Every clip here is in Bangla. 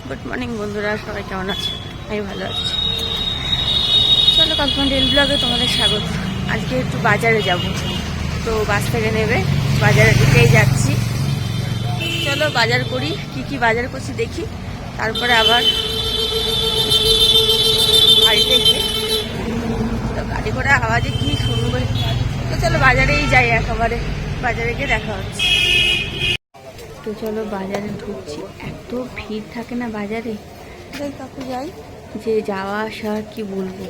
গুড মর্নিং বন্ধুরা, সবাই কেমন আছে? আমি ভালো আছি। চলো কখন রেল ব্লগে তোমাদের স্বাগত। আজকে একটু বাজারে যাব, তো বাস থেকে নেবে, বাজারের দিকেই যাচ্ছি। চলো বাজার করি, কি কি বাজার করছি দেখি, তারপরে আবার বাড়িতে গিয়ে তো গাড়ি ঘোড়া আওয়াজে কি শুনবে। তো চলো বাজারেই যাই, একেবারে বাজারে গিয়ে দেখা হচ্ছে। তো চলো বাজারে ঢুকছি, এত ভিড় থাকে না বাজারে, কাকু যাই যে যাওয়া আসা কি বলবো,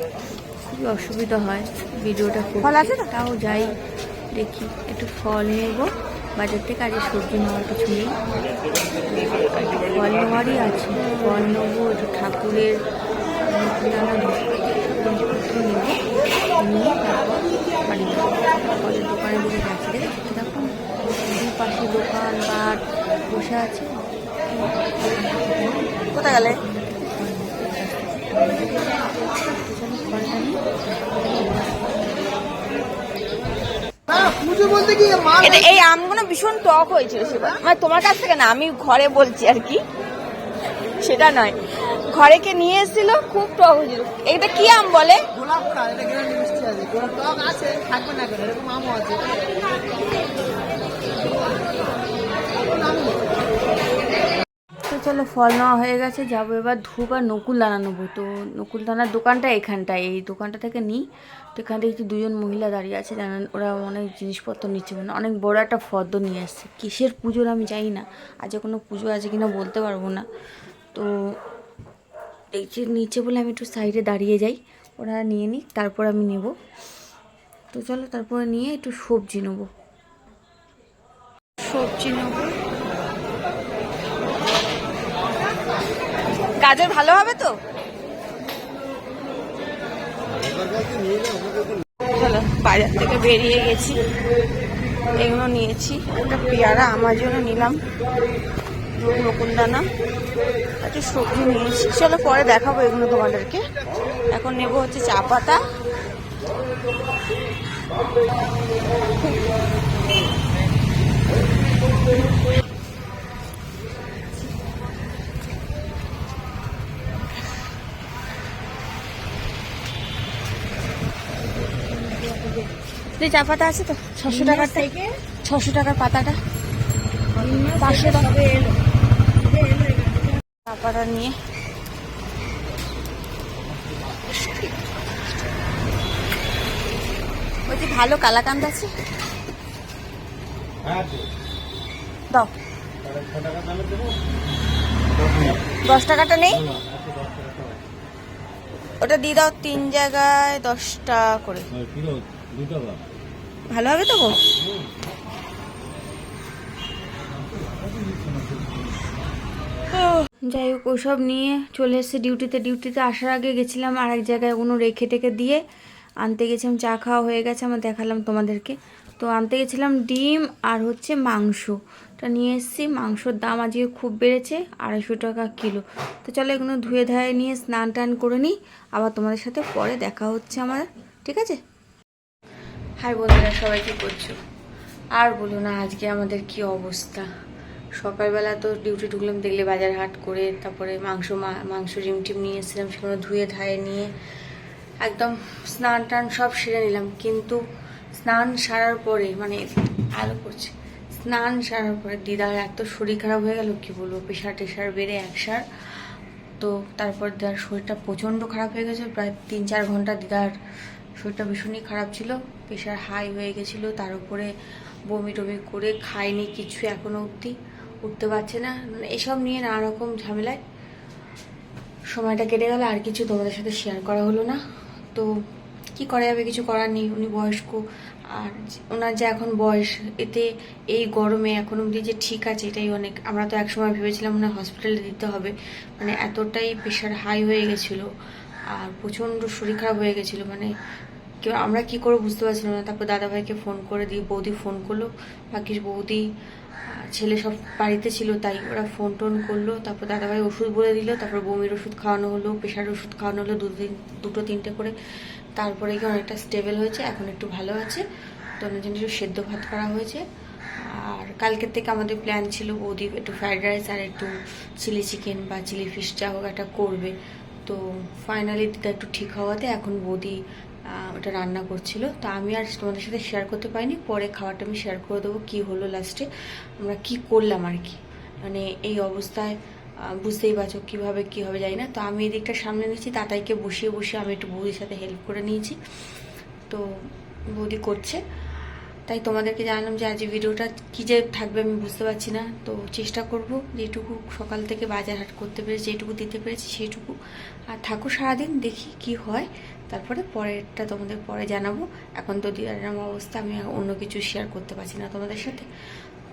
খুবই অসুবিধা হয় ভিডিওটা। ফল আছে না, তাও যাই দেখি, একটু ফল নেবো বাজার থেকে। আজকে সবজি নেওয়ার কিছু নেই, ফল নেওয়ারই আছে। ফল নেবো, একটু ঠাকুরের নানা জিনিসপত্র নেবো, নিয়ে তারপর বাড়ি যাবো। ফলের দোকানের দিকে যাচ্ছি, দেখেছি তখন দুপাশে দোকান পাট বসে আছে। কোথায় গেলে? এই আমগুলো ভীষণ টক হয়েছিল সেবার, মানে তোমার কাছ থেকে না, আমি ঘরে বলছি আর কি, সেটা নয়, ঘরে কে নিয়ে এসেছিল, খুব টক হয়েছিল। এটা কি আম বলে? তো চলো ফল নেওয়া হয়ে গেছে, যাবো এবার ধূপ আর নকুলদানা নেবো। তো নকুলদানার দোকানটা এখানটায়, এই দোকানটা থেকে নিই। তো এখান থেকে দুজন মহিলা দাঁড়িয়ে আছে, জানেন, ওরা অনেক জিনিসপত্র নিচ্ছে, মানে অনেক বড় একটা ফর্দ নিয়ে আসছে। কিসের পুজোর আমি জানি না, আজ কোনো পুজো আছে কিনা বলতে পারবো না। তো এই যে নিচে বলে আমি একটু সাইডে দাঁড়িয়ে যাই, ওরা নিয়ে নিই, তারপর আমি নেব। তো চলো তারপরে নিয়ে একটু সবজি নেবো, সবজি নেবো। গাজর ভালো হবে তো? চলো বাজার থেকে বেরিয়ে গেছি, এগুলো নিয়েছি। একটা পেয়ারা আমার জন্য নিলাম, নকুলদানা, একটু সবজি নিয়েছি। চলো পরে দেখাবো এগুলো তোমাদেরকে। এখন নেব হচ্ছে চা পাতা, চা পাতা আছে তো 600 টাকার, 600 টাকার পাতাটা 500 টাকা। চা পাতা নিয়ে বলছি, ভালো কালাকান্দ আছে দাও। 10 টাকাটা নেই, ওটা দিয়ে দাও। 3 জায়গায় 10 টাকা করে, ভালো হবে তো গো? যাই হোক, ওসব নিয়ে চলে এসেছে ডিউটিতে। ডিউটিতে আসার আগে গেছিলাম আর এক জায়গায়, কোনো রেখে টেকে দিয়ে আনতে গেছিলাম। চা খাওয়া হয়ে গেছে আমার, দেখালাম তোমাদেরকে। তো আনতে গেছিলাম ডিম আর হচ্ছে মাংসটা নিয়ে এসেছি। মাংসর দাম আজকে খুব বেড়েছে, 250 টাকা কিলো। তো চলো এগুলো ধুয়ে ধায়ে নিয়ে স্নান টান করে নিই, আবার তোমাদের সাথে পরে দেখা হচ্ছে আমার, ঠিক আছে? হাই বন্ধুরা, সবাই কী করছো? আর বলো না, আজকে আমাদের কি অবস্থা। সকালবেলা তো ডিউটি ঢুকলাম, দেখলে বাজার হাট করে, তারপরে মাংস টিম নিয়ে এসেছিলাম, সেগুলো ধুয়ে ধায়ে নিয়ে একদম স্নান টান সব সেরে নিলাম। কিন্তু স্নান সারার পরে, মানে আলো করছে, স্নান সারার পরে দিদার এত শরীর খারাপ হয়ে গেল, কি বলবো, প্রেশার টেশার বেড়ে একসার। তো তারপর দিদার শরীরটা প্রচণ্ড খারাপ হয়ে গেছে, প্রায় 3-4 ঘন্টা দিদার শরীরটা ভীষণই খারাপ ছিল, প্রেশার হাই হয়ে গেছিলো। তার উপরে বমি টমি করে খায়নি কিছু, এখনও অবধি উঠতে পারছে না। এসব নিয়ে নানা রকম ঝামেলায় সময়টা কেটে গেল, আর কিছু তোমাদের সাথে শেয়ার করা হলো না। তো কি করা যাবে, কিছু করার নেই, উনি বয়স্ক, আর ওনার যে এখন বয়স, এতে এই গরমে এখন অবধি যে ঠিক আছে এটাই অনেক। আমরা তো একসময় ভেবেছিলাম না হসপিটালে দিতে হবে, মানে এতটাই প্রেশার হাই হয়ে গেছিলো আর প্রচণ্ড শরীর খারাপ হয়ে গেছিলো, মানে কেউ আমরা কী করে বুঝতে পারছিলাম না। তারপর দাদাভাইকে ফোন করে দিই, বৌদি ফোন করলো, বাকি বৌদি ছেলে সব বাড়িতে ছিল, তাই ওরা ফোন টোন করলো। তারপর দাদাভাই ওষুধ বলে দিল, তারপর বমির ওষুধ খাওয়ানো হলো, প্রেশারের ওষুধ খাওয়ানো হলো, 2-3টে করে। তারপরে কি অনেকটা স্টেবল হয়েছে, এখন একটু ভালো আছে। তো ওনার জন্য একটু সেদ্ধ ভাত করা হয়েছে, আর কালকের থেকে আমাদের প্ল্যান ছিল বৌদি একটু ফ্রাইড রাইস আর একটু চিলি চিকেন বা চিলি ফিশ যা হোক একটা করবে। তো ফাইনালি দিদা একটু ঠিক হওয়াতে এখন বৌদি ওটা রান্না করছিল। তো আমি আর তোমাদের সাথে শেয়ার করতে পারিনি, পরে খাবারটা আমি শেয়ার করে দেবো কী হলো লাস্টে, আমরা কি করলাম আর কি। মানে এই অবস্থায় বুঝতেই পারছো কীভাবে কী হবে জানি না। তো আমি এই দিকটা সামনে নিয়েছি, তাতাইকে বসিয়ে বসিয়ে আমি একটু বৌদির সাথে হেল্প করে নিয়েছি। তো বৌদি করছে, তাই তোমাদেরকে জানালাম যে আজ ভিডিওটা কী যে থাকবে আমি বুঝতে পারছি না। তো চেষ্টা করব যেটুকু সকাল থেকে বাজার হাট করতে পেরেছি, যেটুকু দিতে পেরেছি সেইটুকু। আর থাকো সারাদিন, দেখি কি হয়, তারপরে পরেরটা তোমাদের পরে জানাবো। এখন তো দিদার অবস্থা, আমি অন্য কিছু শেয়ার করতে পারছি না তোমাদের সাথে।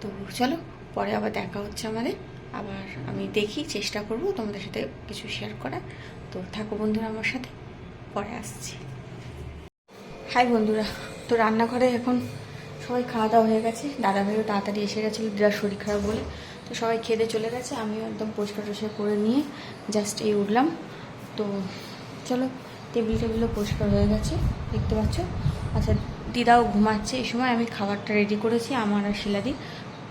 তো চলো পরে আবার দেখা হচ্ছে আমাদের, আবার আমি দেখি চেষ্টা করব তোমাদের সাথে কিছু শেয়ার করার। তো থাকো বন্ধুরা আমার সাথে, পরে আসছি। হাই বন্ধুরা, তো রান্নাঘরে এখন সবাই খাওয়া দাওয়া হয়ে গেছে, দাদাভাইও তাড়াতাড়ি এসে গেছিলো দিদার শরীর খারাপ বলে। তো সবাই খেতে চলে গেছে, আমিও একদম পরিষ্কার টরিষ্কার করে নিয়ে জাস্ট এই উঠলাম। তো চলো, টেবিলও পরিষ্কার হয়ে গেছে দেখতে পাচ্ছ। আচ্ছা, দিদাও ঘুমাচ্ছে, এই সময় আমি খাবারটা রেডি করেছি আমার আর শিলাদি।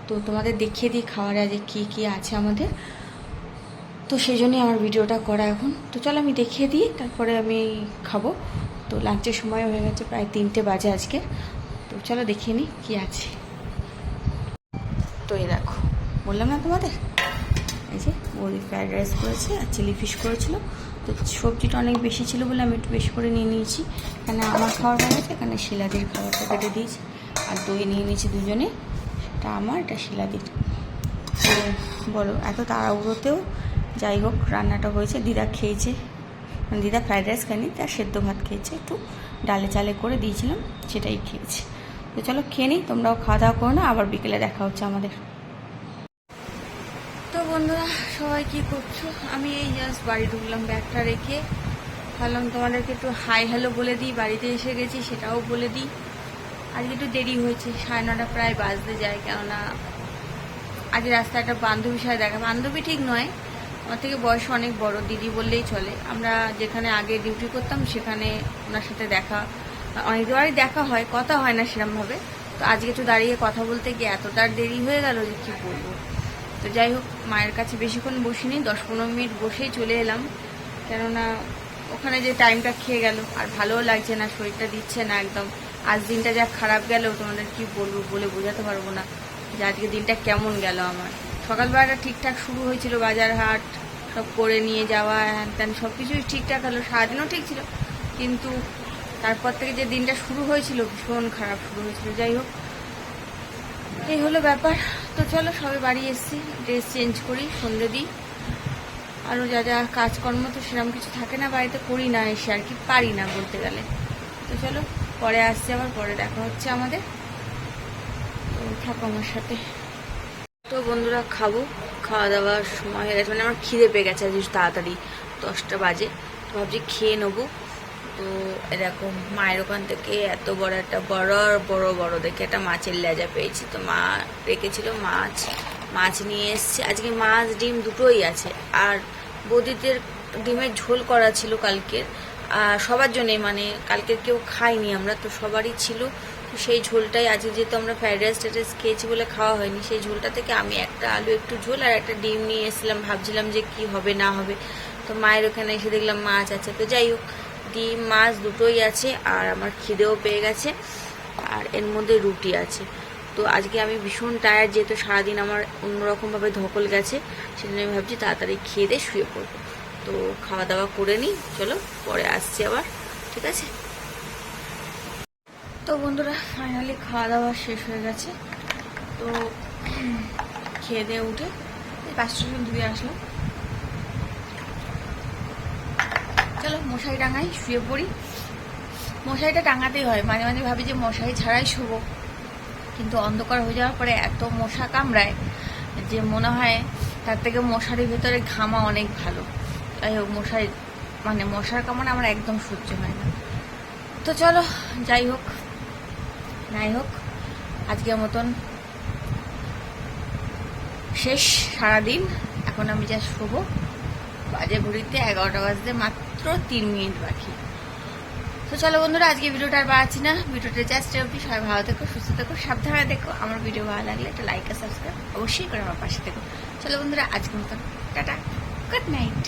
তো তোমাদের দেখিয়ে দিই খাবারে আজ কী কী আছে আমাদের, তো সেই জন্যই আমার ভিডিওটা করা এখন। তো চলো আমি দেখিয়ে দিই, তারপরে আমি খাবো। তো লাঞ্চের সময় হয়ে গেছে, প্রায় 3টে বাজে আজকে। তো চলো দেখিয়ে নিই কী আছে। তো এই দেখো, বললাম না তোমাদের, এই যে বৌদি ফ্রাইড রাইস করেছে আর চিলি ফিশ করেছিল। তো সবজিটা অনেক বেশি ছিল বলে আমি একটু বেশি করে নিয়ে নিয়েছি। এখানে আমার খাবার বানিয়েছে, এখানে শিলাদির খাবারটা কেটে দিয়েছি, আর দই নিয়ে নিয়েছি দুজনে, এটা আমার, এটা শিলাদির। তো বলো, এত তাড়াহুড়োতেও যাই হোক রান্নাটা হয়েছে। দিদা খেয়েছে, দিদা ফ্রাইড রাইস খায়নি, তার সেদ্ধ ভাত খেয়েছে, একটু ডালে চালে করে দিয়েছিলাম সেটাই খেয়েছে। তো চলো খেয়ে নিই, তোমরাও খাওয়া দাওয়া করো না, আবার বিকেলে দেখা হচ্ছে আমাদের। তো বন্ধুরা সবাই কি করছো? আমি এই জাস্ট বাড়ি ঢুকলাম ব্যাগটা রেখে, ভাবলাম তোমাদেরকে একটু হাই হ্যালো বলে দিই, বাড়িতে এসে গেছি সেটাও বলে দিই। আজকে একটু দেরি হয়েছে, 9:30 প্রায় বাজতে যায়, কেননা আজ রাস্তায় একটা বান্ধবীর সাথে দেখা, বান্ধবী ঠিক নয়, আমার থেকে বয়স অনেক বড়, দিদি বললেই চলে। আমরা যেখানে আগে ডিউটি করতাম সেখানে ওনার সাথে দেখা, অনেকবারই দেখা হয়, কথা হয় না সেরকমভাবে। তো আজকে একটু দাঁড়িয়ে কথা বলতে গিয়ে এতটা দেরি হয়ে গেল যে কী বলবো। তো যাই হোক, মায়ের কাছে বেশিক্ষণ বসিনি, 10-15 মিনিট বসেই চলে এলাম, কেননা ওখানে যে টাইমটা খেয়ে গেল, আর ভালোও লাগছে না, শরীরটা দিচ্ছে না একদম। আজ দিনটা যা খারাপ গেল তোমাদের কি বলবো, বলে বোঝাতে পারবো না যে আজকে দিনটা কেমন গেল আমার। সকালবেলাটা ঠিকঠাক শুরু হয়েছিল, বাজার হাট সব করে নিয়ে যাওয়া, হ্যান ত্যান সব কিছুই ঠিকঠাক হলো, সারাদিনও ঠিক ছিল, কিন্তু তারপর থেকে যে দিনটা শুরু হয়েছিল ভীষণ খারাপ শুরু হয়েছিল। যাই হোক, এই হলো ব্যাপার। তো চলো সবাই বাড়ি এসছি, ড্রেস চেঞ্জ করি, সন্ধে দিই, আরও যা যা কাজকর্ম তো সেরকম কিছু থাকে না, বাড়িতে করি না এসে আর কি, পারি না বলতে গেলে। তো চলো পরে আসছি, আবার পরে দেখা হচ্ছে আমাদের, তো থাকো আমার সাথে। তো বন্ধুরা খাবো, খাওয়া দাওয়ার সময় হয়ে গেছে, মানে আমার খিদে পেয়ে গেছে আজ তাড়াতাড়ি, 10টা বাজে। তো ভাবছি খেয়ে নেবো। তো এরকম মায়ের ওখান থেকে এত বড় একটা বড় দেখে একটা মাছের লেজা পেয়েছি। তো মা রেখেছিল মাছ নিয়ে এসছে আজকে, মাছ ডিম দুটোই আছে। আর বৌদিদের ডিমের ঝোল করা ছিল কালকের, সবার জন্যে, মানে কালকের কেউ খাইনি আমরা, তো সবারই ছিল। তো সেই ঝোলটাই আজকে, যেহেতু আমরা ফ্রাইড রাইস খেয়েছি বলে খাওয়া হয়নি, সেই ঝোলটা থেকে আমি একটা আলু একটু ঝোল আর একটা ডিম নিয়ে এসেছিলাম, ভাবছিলাম যে কি হবে না হবে। তো মায়ের ওখানে এসে দেখলাম মাছ আছে। তো যাই হোক, ডিম মাছ দুটোই আছে, আর আমার খিদেও পেয়ে গেছে, আর এর মধ্যে রুটি আছে। তো আজকে আমি ভীষণ টায়ার্ড, যেহেতু সারাদিন আমার অন্যরকমভাবে ধকল গেছে, সেজন্য আমি ভাবছি তাড়াতাড়ি খেয়ে দিয়ে শুয়ে পড়বো। তো খাওয়া দাওয়া করে নিই, চলো পরে আসছি আবার, ঠিক আছে? তো বন্ধুরা ফাইনালি খাওয়া দাওয়া শেষ হয়ে গেছে। তো খেয়ে দিয়ে উঠে বাসন ধুয়ে আসলাম, চলো মশারি টাঙাই, শুয়ে পড়ি। মশারিটা টাঙাতেই হয়, মাঝে মাঝে ভাবি যে মশারি ছাড়াই শুবো, কিন্তু অন্ধকার হয়ে যাওয়ার পরে এত মশা কামড়ায় যে মনে হয় তার থেকে মশারির ভেতরে ঘামা অনেক ভালো। যাই হোক, মশার কামড় আমার একদম সহ্য হয় না। তো চলো যাই হোক নাই হোক, আজকের মতন শেষ সারাদিন। এখন আমি যা শোবো, বাজে ঘড়িতে 11টা বাজতে মাত্র 3 মিনিট বাকি। তো চলো বন্ধুরা, আজকে ভিডিওটা আর বাড়াচ্ছি না, ভিডিওটা জাস্ট অবধি। সবাই ভালো থেকো, সুস্থ থেকো, সাবধানে দেখো। আমার ভিডিও ভালো লাগলে একটা লাইক আর সাবস্ক্রাইব অবশ্যই করে আমার পাশে থেকো। চলো বন্ধুরা, আজকের মতন টাটা, গুড নাইট।